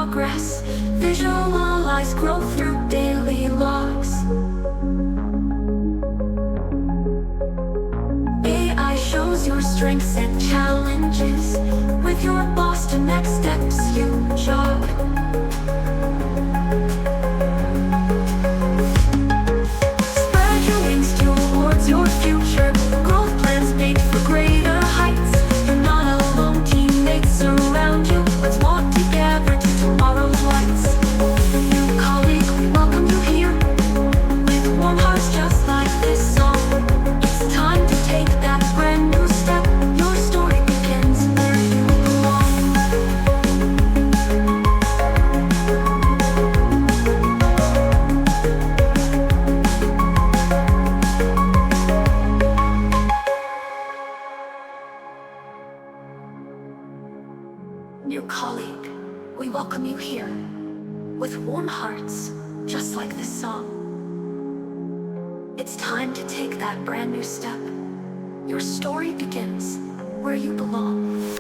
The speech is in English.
progress. Visualize growth through daily logs. AI shows your strengths and challenges. With your boss to next steps you jog. Spread your wings towards your future. Growth plans made for greater heights. You're not alone, teammates surround you. Let's walk together to tomorrow's lights. New colleague, we welcome you here. With warm hearts just like this song. It's time to take that brand new step. Your story begins where you belong. New colleague, we welcome you here. With warm hearts, just like this song. It's time to take that brand new step. Your story begins where you belong.